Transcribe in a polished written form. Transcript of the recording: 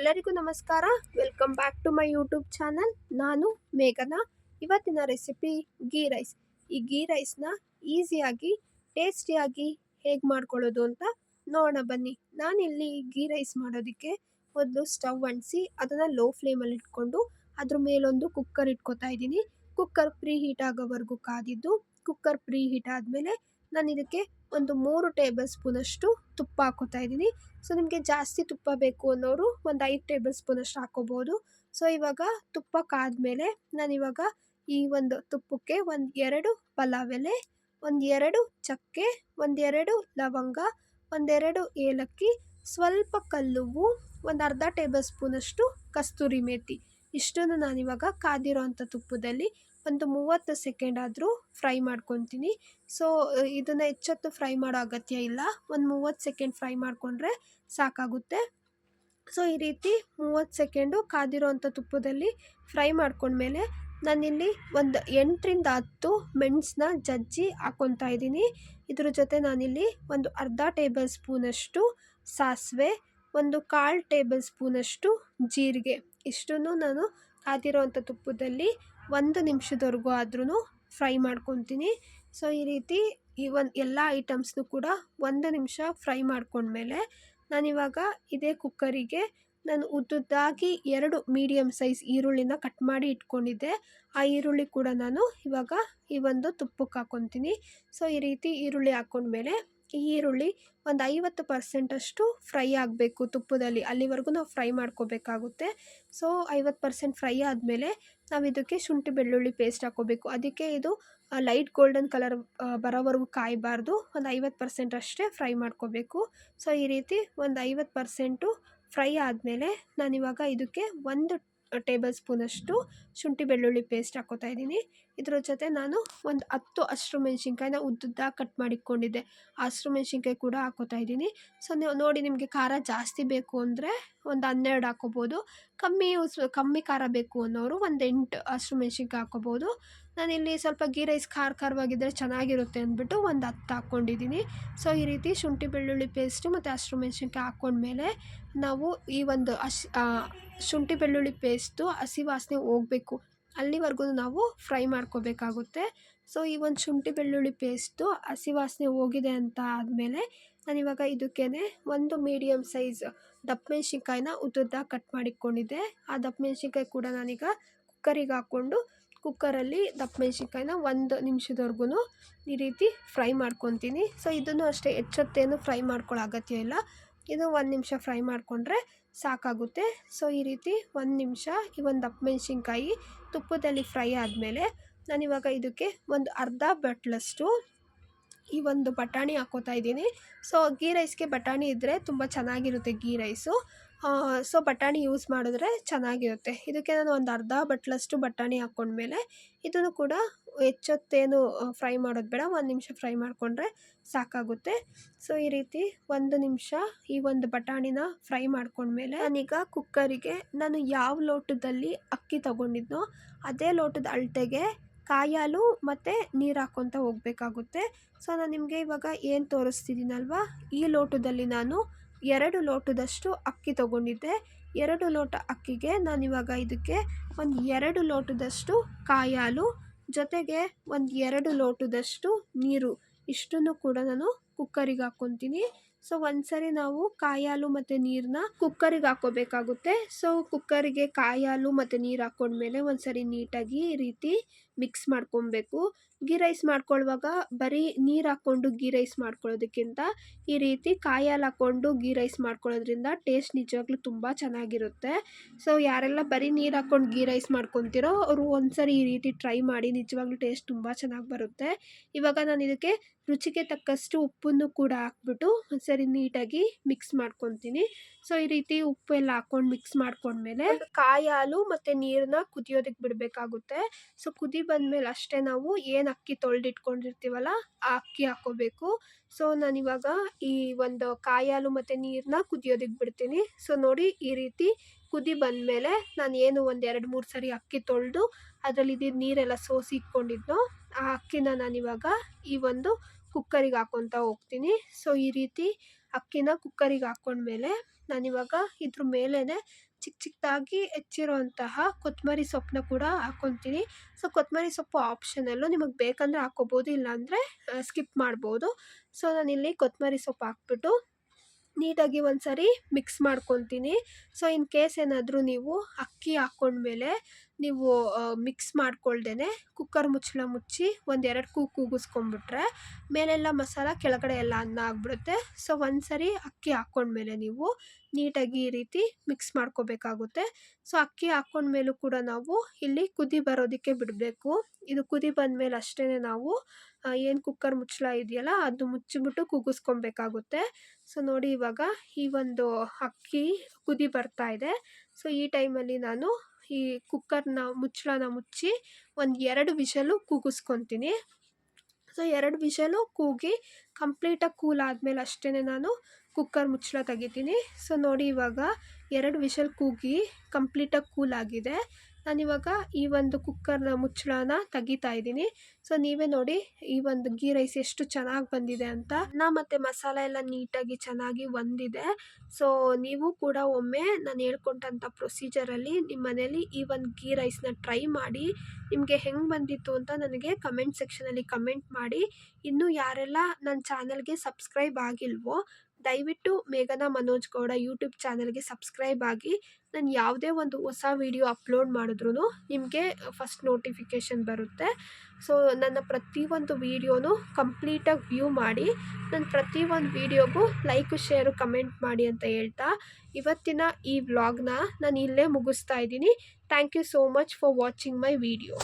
ಎಲ್ಲರಿಗೂ ನಮಸ್ಕಾರ. Welcome back to my YouTube channel. ನಾನು ಮೇಘನಾ. ಇವತ್ತಿನ ರೆಸಿಪಿ ಗೀ ರೈಸ್. ಈ ಗೀ ರೈಸ್ನ ಈಸಿಯಾಗಿ ಟೇಸ್ಟಿಯಾಗಿ ಹೇಗೆ ಮಾಡ್ಕೊಳ್ಳೋದು ಅಂತ ನೋಡೋಣ ಬನ್ನಿ. ನಾನಿಲ್ಲಿ ಗೀ ರೈಸ್ ಮಾಡೋದಕ್ಕೆ ಒಂದು ಸ್ಟವ್ ಅಂಟಿಸಿ ಅದನ್ನು ಲೋ ಫ್ಲೇಮಲ್ಲಿ ಇಟ್ಕೊಂಡು ಅದ್ರ ಮೇಲೊಂದು ಕುಕ್ಕರ್ ಇಟ್ಕೊತಾ ಇದ್ದೀನಿ. ಕುಕ್ಕರ್ ಪ್ರೀ ಹೀಟ್ ಆಗೋವರೆಗೂ ಕಾದಿದ್ದು, ಕುಕ್ಕರ್ ಪ್ರೀ ಹೀಟ್ ಆದಮೇಲೆ ನಾನು ಇದಕ್ಕೆ ಒಂದು 3 ಟೇಬಲ್ ಸ್ಪೂನಷ್ಟು ತುಪ್ಪ ಹಾಕೋತಾ ಇದ್ದೀನಿ. ಸೊ ನಿಮಗೆ ಜಾಸ್ತಿ ತುಪ್ಪ ಬೇಕು ಅನ್ನೋರು ಒಂದು 5 ಟೇಬಲ್ ಸ್ಪೂನಷ್ಟು ಹಾಕೋಬೋದು. ಸೊ ಇವಾಗ ತುಪ್ಪ ಕಾದ್ಮೇಲೆ ನಾನಿವಾಗ ಈ ಒಂದು ತುಪ್ಪಕ್ಕೆ 2 ಪಲಾವ್ ಎಲೆ, 2 ಚಕ್ಕೆ, 2 ಲವಂಗ, 2 ಏಲಕ್ಕಿ, ಸ್ವಲ್ಪ ಕಲ್ಲುವ್ವು, ಒಂದು ಅರ್ಧ ಟೇಬಲ್ ಸ್ಪೂನಷ್ಟು ಕಸ್ತೂರಿ ಮೇಥಿ ಇಷ್ಟನ್ನು ನಾನಿವಾಗ ಕಾದಿರೋ ಅಂಥ ತುಪ್ಪದಲ್ಲಿ ಒಂದು 30 ಸೆಕೆಂಡ್ ಆದರೂ ಫ್ರೈ ಮಾಡ್ಕೊತೀನಿ. ಸೊ ಇದನ್ನು ಹೆಚ್ಚೊತ್ತು ಫ್ರೈ ಮಾಡೋ ಅಗತ್ಯ ಇಲ್ಲ, ಒಂದು 30 ಸೆಕೆಂಡ್ ಫ್ರೈ ಮಾಡಿಕೊಂಡ್ರೆ ಸಾಕಾಗುತ್ತೆ. ಸೊ ಈ ರೀತಿ 30 ಸೆಕೆಂಡು ಕಾದಿರೋ ಅಂಥ ತುಪ್ಪದಲ್ಲಿ ಫ್ರೈ ಮಾಡ್ಕೊಂಡ್ಮೇಲೆ ನಾನಿಲ್ಲಿ ಒಂದು 8ರಿಂದ 10 ಮೆಣಸನ್ನ ಜಜ್ಜಿ ಹಾಕ್ಕೊತಾ ಇದ್ದೀನಿ. ಇದ್ರ ಜೊತೆ ನಾನಿಲ್ಲಿ ಒಂದು ಅರ್ಧ ಟೇಬಲ್ ಸ್ಪೂನಷ್ಟು ಸಾಸಿವೆ, ಒಂದು 1/4 ಟೇಬಲ್ ಸ್ಪೂನಷ್ಟು ಜೀರಿಗೆ ಇಷ್ಟನ್ನು ನಾನು ಕಾದಿರೋ ಅಂಥ ತುಪ್ಪದಲ್ಲಿ 1 ನಿಮಿಷದವರೆಗೂ ಆದ್ರೂ ಫ್ರೈ ಮಾಡ್ಕೊತೀನಿ. ಸೊ ಈ ರೀತಿ ಎಲ್ಲ ಐಟಮ್ಸ್ನು ಕೂಡ 1 ನಿಮಿಷ ಫ್ರೈ ಮಾಡ್ಕೊಂಡ್ಮೇಲೆ ನಾನಿವಾಗ ಇದೇ ಕುಕ್ಕರಿಗೆ ನಾನು ಉದ್ದುದ್ದಾಗಿ 2 ಮೀಡಿಯಮ್ ಸೈಜ್ ಈರುಳ್ಳಿನ ಕಟ್ ಮಾಡಿ ಇಟ್ಕೊಂಡಿದ್ದೆ. ಆ ಈರುಳ್ಳಿ ಕೂಡ ನಾನು ಇವಾಗ ಈ ಒಂದು ತುಪ್ಪಕ್ಕೆ ಹಾಕ್ಕೊತೀನಿ. ಸೊ ಈ ರೀತಿ ಈರುಳ್ಳಿ ಹಾಕ್ಕೊಂಡ್ಮೇಲೆ ಈ ಈರುಳ್ಳಿ ಒಂದು 50% ಅಷ್ಟು ಫ್ರೈ ಆಗಬೇಕು ತುಪ್ಪದಲ್ಲಿ, ಅಲ್ಲಿವರೆಗೂ ನಾವು ಫ್ರೈ ಮಾಡ್ಕೋಬೇಕಾಗುತ್ತೆ. ಸೊ 50% ಫ್ರೈ ಆದಮೇಲೆ ನಾವು ಇದಕ್ಕೆ ಶುಂಠಿ ಬೆಳ್ಳುಳ್ಳಿ ಪೇಸ್ಟ್ ಹಾಕ್ಕೋಬೇಕು. ಅದಕ್ಕೆ ಇದು ಲೈಟ್ ಗೋಲ್ಡನ್ ಕಲರ್ ಬರೋವರೆಗೂ ಕಾಯಬಾರ್ದು, ಒಂದು 50% ಅಷ್ಟೇ ಫ್ರೈ ಮಾಡ್ಕೋಬೇಕು. ಸೊ ಈ ರೀತಿ ಒಂದು 50% ಫ್ರೈ ಆದಮೇಲೆ ನಾನಿವಾಗ ಇದಕ್ಕೆ 1 ಟೇಬಲ್ ಸ್ಪೂನಷ್ಟು ಶುಂಠಿ ಬೆಳ್ಳುಳ್ಳಿ ಪೇಸ್ಟ್ ಹಾಕ್ಕೋತಾ ಇದ್ದೀನಿ. ಇದ್ರ ಜೊತೆ ನಾನು ಒಂದು 10 ಹಸಿರು ಮೆಣಸಿನ್ಕಾಯಿನ ಉದ್ದುದ್ದಾಗಿ ಕಟ್ ಮಾಡಿಟ್ಕೊಂಡಿದ್ದೆ, ಆ ಹಸಿರು ಮೆಣಸಿನ್ಕಾಯಿ ಕೂಡ ಹಾಕ್ಕೋತಾ ಇದ್ದೀನಿ. ಸೊ ನೀವು ನೋಡಿ, ನಿಮಗೆ ಖಾರ ಜಾಸ್ತಿ ಬೇಕು ಅಂದರೆ ಒಂದು 12 ಹಾಕ್ಕೋಬೋದು, ಕಮ್ಮಿ ಖಾರ ಬೇಕು ಅನ್ನೋರು ಒಂದು 8 ಹಸಿರು ಮೆಣಸಿನ್ಕಾಯಿ ಹಾಕ್ಕೋಬೋದು. ನಾನಿಲ್ಲಿ ಸ್ವಲ್ಪ ಗೀ ರೈಸ್ ಖಾರವಾಗಿದ್ದರೆ ಚೆನ್ನಾಗಿರುತ್ತೆ ಅಂದ್ಬಿಟ್ಟು ಒಂದು 10 ಹಾಕ್ಕೊಂಡಿದ್ದೀನಿ. ಸೊ ಈ ರೀತಿ ಶುಂಠಿ ಬೆಳ್ಳುಳ್ಳಿ ಪೇಸ್ಟು ಮತ್ತು ಹಸಿರು ಮೆಣಸಿನ್ಕಾಯಿ ಹಾಕ್ಕೊಂಡ್ಮೇಲೆ ನಾವು ಈ ಒಂದು ಶುಂಠಿ ಬೆಳ್ಳುಳ್ಳಿ ಪೇಸ್ಟು ಹಸಿ ವಾಸನೆ ಹೋಗಬೇಕು, ಅಲ್ಲಿವರೆಗೂ ನಾವು ಫ್ರೈ ಮಾಡ್ಕೋಬೇಕಾಗುತ್ತೆ. ಸೊ ಈ ಒಂದು ಶುಂಠಿ ಬೆಳ್ಳುಳ್ಳಿ ಪೇಸ್ಟು ಹಸಿ ವಾಸನೆ ಹೋಗಿದೆ ಅಂತ ಆದಮೇಲೆ ನಾನಿವಾಗ ಇದಕ್ಕೇ ಒಂದು ಮೀಡಿಯಮ್ ಸೈಜ್ ದಪ್ಪ ಮೆಣಸಿನ್ಕಾಯಿನ ಉದ್ದುದ್ದಾಗಿ ಕಟ್ ಮಾಡಿಟ್ಕೊಂಡಿದ್ದೆ. ಆ ದಪ್ಪ ಮೆಣಸಿನ್ಕಾಯಿ ಕೂಡ ನಾನೀಗ ಕುಕ್ಕರಿಗೆ ಹಾಕ್ಕೊಂಡು ಕುಕ್ಕರಲ್ಲಿ ದಪ್ಪ ಮೆಣಸಿನ್ಕಾಯಿನ 1 ನಿಮಿಷದವರೆಗೂ ಈ ರೀತಿ ಫ್ರೈ ಮಾಡ್ಕೊತೀನಿ. ಸೊ ಇದನ್ನು ಅಷ್ಟೇ ಹೆಚ್ಚೊತ್ತೇನು ಫ್ರೈ ಮಾಡ್ಕೊಳ್ಳೋ ಅಗತ್ಯ ಇಲ್ಲ, ಇದು 1 ನಿಮಿಷ ಫ್ರೈ ಮಾಡಿಕೊಂಡ್ರೆ ಸಾಕಾಗುತ್ತೆ. ಸೊ ಈ ರೀತಿ 1 ನಿಮಿಷ ಈ ಒಂದು ದಪ್ಪ ಮೆಣಸಿನ್ಕಾಯಿ ತುಪ್ಪದಲ್ಲಿ ಫ್ರೈ ಆದಮೇಲೆ ನಾನಿವಾಗ ಇದಕ್ಕೆ ಒಂದು ಅರ್ಧ ಬಟ್ಲಷ್ಟು ಈ ಒಂದು ಬಟಾಣಿ ಹಾಕ್ಕೋತಾ ಇದ್ದೀನಿ. ಸೊ ಗೀ ರೈಸ್ಗೆ ಬಟಾಣಿ ಇದ್ದರೆ ತುಂಬ ಚೆನ್ನಾಗಿರುತ್ತೆ ಗೀ ರೈಸು. ಸೊ ಬಟಾಣಿ ಯೂಸ್ ಮಾಡಿದ್ರೆ ಚೆನ್ನಾಗಿರುತ್ತೆ. ಇದಕ್ಕೆ ನಾನು ಒಂದು ಅರ್ಧ ಬಟ್ಲಷ್ಟು ಬಟಾಣಿ ಹಾಕ್ಕೊಂಡ್ಮೇಲೆ ಇದನ್ನು ಕೂಡ ಹೆಚ್ಚೊತ್ತೇನು ಫ್ರೈ ಮಾಡೋದು ಬೇಡ, 1 ನಿಮಿಷ ಫ್ರೈ ಮಾಡಿಕೊಂಡ್ರೆ ಸಾಕಾಗುತ್ತೆ. ಸೊ ಈ ರೀತಿ 1 ನಿಮಿಷ ಈ ಒಂದು ಬಟಾಣಿನ ಫ್ರೈ ಮಾಡ್ಕೊಂಡ್ಮೇಲೆ ನಾನೀಗ ಕುಕ್ಕರಿಗೆ ನಾನು ಯಾವ ಲೋಟದಲ್ಲಿ ಅಕ್ಕಿ ತೊಗೊಂಡಿದ್ನೋ ಅದೇ ಲೋಟದ ಅಳತೆಗೆ ಕಾಯಿ ಹಾಲು ಮತ್ತು ನೀರು ಹಾಕ್ಕೊತ ಹೋಗಬೇಕಾಗುತ್ತೆ. ಸೊ ನಾನು ನಿಮಗೆ ಇವಾಗ ಏನು ತೋರಿಸ್ತಿದ್ದೀನಲ್ವ, ಈ ಲೋಟದಲ್ಲಿ ನಾನು 2 ಲೋಟದಷ್ಟು ಅಕ್ಕಿ ತೊಗೊಂಡಿದ್ದೆ. 2 ಲೋಟ ಅಕ್ಕಿಗೆ ನಾನಿವಾಗ ಇದಕ್ಕೆ ಒಂದು 2 ಲೋಟದಷ್ಟು ಕಾಯಿ ಹಾಲು ಜೊತೆಗೆ ಒಂದು 2 ಲೋಟದಷ್ಟು ನೀರು ಇಷ್ಟನ್ನು ಕೂಡ ನಾನು ಕುಕ್ಕರಿಗೆ ಹಾಕ್ಕೊತೀನಿ. ಸೊ ಒಂದ್ಸರಿ ನಾವು ಕಾಯಿ ಹಾಲು ಮತ್ತು ನೀರನ್ನ ಕುಕ್ಕರಿಗೆ ಹಾಕ್ಕೋಬೇಕಾಗುತ್ತೆ. ಸೊ ಕುಕ್ಕರಿಗೆ ಕಾಯಿ ಹಾಲು ಮತ್ತು ನೀರು ಹಾಕ್ಕೊಂಡ್ಮೇಲೆ ಒಂದ್ಸರಿ ನೀಟಾಗಿ ಈ ರೀತಿ ಮಿಕ್ಸ್ ಮಾಡ್ಕೊಬೇಕು. ಗೀ ರೈಸ್ ಮಾಡ್ಕೊಳ್ಳುವಾಗ ಬರೀ ನೀರು ಹಾಕ್ಕೊಂಡು ಗೀ ರೈಸ್ ಮಾಡ್ಕೊಳ್ಳೋದಕ್ಕಿಂತ ಈ ರೀತಿ ಕಾಯಿ ಹಾಲು ಹಾಕ್ಕೊಂಡು ಗೀ ರೈಸ್ ಮಾಡ್ಕೊಳ್ಳೋದ್ರಿಂದ ಟೇಸ್ಟ್ ನಿಜವಾಗ್ಲೂ ತುಂಬ ಚೆನ್ನಾಗಿರುತ್ತೆ. ಸೊ ಯಾರೆಲ್ಲ ಬರೀ ನೀರು ಹಾಕ್ಕೊಂಡು ಗೀ ರೈಸ್ ಮಾಡ್ಕೊತಿರೋ ಅವರು ಒಂದ್ಸರಿ ಈ ರೀತಿ ಟ್ರೈ ಮಾಡಿ, ನಿಜವಾಗ್ಲೂ ಟೇಸ್ಟ್ ತುಂಬ ಚೆನ್ನಾಗಿ ಬರುತ್ತೆ. ಇವಾಗ ನಾನು ಇದಕ್ಕೆ ರುಚಿಗೆ ತಕ್ಕಷ್ಟು ಉಪ್ಪನ್ನು ಕೂಡ ಹಾಕ್ಬಿಟ್ಟು ಒಂದ್ಸರಿ ನೀಟಾಗಿ ಮಿಕ್ಸ್ ಮಾಡ್ಕೊತೀನಿ. ಸೊ ಈ ರೀತಿ ಉಪ್ಪು ಎಲ್ಲ ಹಾಕ್ಕೊಂಡು ಮಿಕ್ಸ್ ಮಾಡ್ಕೊಂಡ್ಮೇಲೆ ಕಾಯಿ ಹಾಲು ಮತ್ತು ನೀರನ್ನ ಕುದಿಯೋದಕ್ಕೆ ಬಿಡಬೇಕಾಗುತ್ತೆ. ಸೊ ಕುದಿ ಬಂದಮೇಲೆ ಅಷ್ಟೇ ನಾವು ಏನು ಅಕ್ಕಿ ತೊಳೆದಿಟ್ಕೊಂಡಿರ್ತೀವಲ್ಲ ಆ ಅಕ್ಕಿ ಹಾಕ್ಕೋಬೇಕು. ಸೊ ನಾನಿವಾಗ ಈ ಒಂದು ಕಾಯಿ ಹಾಲು ಮತ್ತು ನೀರನ್ನ ಕುದಿಯೋದಕ್ಕೆ ಬಿಡ್ತೀನಿ. ಸೊ ನೋಡಿ, ಈ ರೀತಿ ಕುದಿ ಬಂದಮೇಲೆ ನಾನು ಏನು ಒಂದು 2-3 ಸರಿ ಅಕ್ಕಿ ತೊಳೆದು ಅದರಲ್ಲಿ ನೀರೆಲ್ಲ ಸೋಸಿ ಇಟ್ಕೊಂಡಿದ್ನೋ ಆ ಅಕ್ಕಿನ ನಾನಿವಾಗ ಈ ಒಂದು ಕುಕ್ಕರಿಗೆ ಹಾಕ್ಕೊತಾ ಹೋಗ್ತೀನಿ. ಸೊ ಈ ರೀತಿ ಅಕ್ಕಿನ ಕುಕ್ಕರಿಗೆ ಹಾಕ್ಕೊಂಡ್ಮೇಲೆ ನಾನಿವಾಗ ಇದ್ರ ಮೇಲೇ ಚಿಕ್ಕ ಚಿಕ್ಕದಾಗಿ ಹೆಚ್ಚಿರೋಂತಹ ಕೊತ್ತಂಬರಿ ಸೊಪ್ಪನ್ನ ಕೂಡ ಹಾಕ್ಕೊತೀನಿ. ಸೊ ಕೊತ್ತಂಬರಿ ಸೊಪ್ಪು ಆಪ್ಷನಲ್ಲು, ನಿಮಗೆ ಬೇಕಂದರೆ ಹಾಕ್ಕೋಬೋದು, ಇಲ್ಲಾಂದರೆ ಸ್ಕಿಪ್ ಮಾಡ್ಬೋದು. ಸೊ ನಾನಿಲ್ಲಿ ಕೊತ್ತಂಬರಿ ಸೊಪ್ಪು ಹಾಕ್ಬಿಟ್ಟು ನೀಟಾಗಿ ಒಂದು ಸರಿ ಮಿಕ್ಸ್ ಮಾಡ್ಕೊತೀನಿ. ಸೊ ಇನ್ ಕೇಸ್ ಏನಾದರೂ ನೀವು ಅಕ್ಕಿ ಹಾಕ್ಕೊಂಡ್ಮೇಲೆ ನೀವು ಮಿಕ್ಸ್ ಮಾಡ್ಕೊಳ್ದೇ ಕುಕ್ಕರ್ ಮುಚ್ಚಳ ಮುಚ್ಚಿ ಒಂದೆರಡು ಕೂಗಿಸ್ಕೊಂಬಿಟ್ರೆ ಮೇಲೆಲ್ಲ ಮಸಾಲ ಕೆಳಗಡೆ ಎಲ್ಲ ಅನ್ನ ಆಗಿಬಿಡುತ್ತೆ. ಸೊ ಒಂದು ಸರಿ ಅಕ್ಕಿ ಹಾಕ್ಕೊಂಡ್ಮೇಲೆ ನೀವು ನೀಟಾಗಿ ಈ ರೀತಿ ಮಿಕ್ಸ್ ಮಾಡ್ಕೋಬೇಕಾಗುತ್ತೆ. ಸೊ ಅಕ್ಕಿ ಹಾಕ್ಕೊಂಡ್ಮೇಲೂ ಕೂಡ ನಾವು ಇಲ್ಲಿ ಕುದಿ ಬರೋದಕ್ಕೆ ಬಿಡಬೇಕು. ಇದು ಕುದಿ ಬಂದಮೇಲೆ ಅಷ್ಟೇ ನಾವು ಏನು ಕುಕ್ಕರ್ ಮುಚ್ಚಳ ಇದೆಯಲ್ಲ ಅದು ಮುಚ್ಚಿಬಿಟ್ಟು ಕೂಗಿಸ್ಕೊಬೇಕಾಗುತ್ತೆ. ಸೊ ನೋಡಿ ಇವಾಗ ಈ ಒಂದು ಅಕ್ಕಿ ಕುದಿ ಬರ್ತಾ ಇದೆ. ಸೊ ಈ ಟೈಮಲ್ಲಿ ನಾನು ಈ ಕುಕ್ಕರ್ನ ಮುಚ್ಚಳನ ಮುಚ್ಚಿ ಒಂದು 2 ವಿಷಲು ಕೂಗಿಸ್ಕೊತೀನಿ. ಸೊ 2 ವಿಷಲು ಕೂಗಿ ಕಂಪ್ಲೀಟಾಗಿ ಕೂಲ್ ಆದಮೇಲೆ ಅಷ್ಟೇ ನಾನು ಕುಕ್ಕರ್ ಮುಚ್ಚಳ ತೆಗಿತೀನಿ. ಸೊ ನೋಡಿ ಇವಾಗ 2 ವಿಷಲ್ ಕೂಗಿ ಕಂಪ್ಲೀಟಾಗಿ ಕೂಲ್ ಆಗಿದೆ. ನಾನಿವಾಗ ಈ ಒಂದು ಕುಕ್ಕರ್ನ ಮುಚ್ಚಳನ ತೆಗಿತಾ ಇದ್ದೀನಿ. ಸೊ ನೀವೇ ನೋಡಿ ಈ ಒಂದು ಗೀ ರೈಸ್ ಎಷ್ಟು ಚೆನ್ನಾಗಿ ಬಂದಿದೆ ಅಂತ. ಅನ್ನ ಮತ್ತು ಮಸಾಲೆ ಎಲ್ಲ ನೀಟಾಗಿ ಚೆನ್ನಾಗಿ ಹೊಂದಿದೆ. ಸೊ ನೀವು ಕೂಡ ಒಮ್ಮೆ ನಾನು ಹೇಳ್ಕೊಟ್ಟಂಥ ಪ್ರೊಸೀಜರಲ್ಲಿ ನಿಮ್ಮ ಮನೇಲಿ ಈ ಒಂದು ಗೀ ರೈಸ್ನ ಟ್ರೈ ಮಾಡಿ ನಿಮಗೆ ಹೆಂಗೆ ಬಂದಿತ್ತು ಅಂತ ನನಗೆ ಕಮೆಂಟ್ ಸೆಕ್ಷನಲ್ಲಿ ಕಮೆಂಟ್ ಮಾಡಿ. ಇನ್ನೂ ಯಾರೆಲ್ಲ ನನ್ನ ಚಾನಲ್ಗೆ ಸಬ್ಸ್ಕ್ರೈಬ್ ಆಗಿಲ್ವೋ ದಯವಿಟ್ಟು ಮೇಘನಾ ಮನೋಜ್ ಗೌಡ ಯೂಟ್ಯೂಬ್ ಚಾನಲ್ಗೆ ಸಬ್ಸ್ಕ್ರೈಬ್ ಆಗಿ. ನಾನು ಯಾವುದೇ ಒಂದು ಹೊಸ ವೀಡಿಯೋ ಅಪ್ಲೋಡ್ ಮಾಡಿದ್ರೂ ನಿಮಗೆ ಫಸ್ಟ್ ನೋಟಿಫಿಕೇಷನ್ ಬರುತ್ತೆ. ಸೊ ನನ್ನ ಪ್ರತಿಯೊಂದು ವೀಡಿಯೋನು ಕಂಪ್ಲೀಟಾಗಿ ವ್ಯೂ ಮಾಡಿ ನನ್ನ ಪ್ರತಿಯೊಂದು ವೀಡಿಯೋಗೂ ಲೈಕು ಶೇರು ಕಮೆಂಟ್ ಮಾಡಿ ಅಂತ ಹೇಳ್ತಾ ಇವತ್ತಿನ ಈ ವ್ಲಾಗ್ನ ನಾನು ಇಲ್ಲೇ ಮುಗಿಸ್ತಾ ಇದ್ದೀನಿ. Thank you so much for watching my video.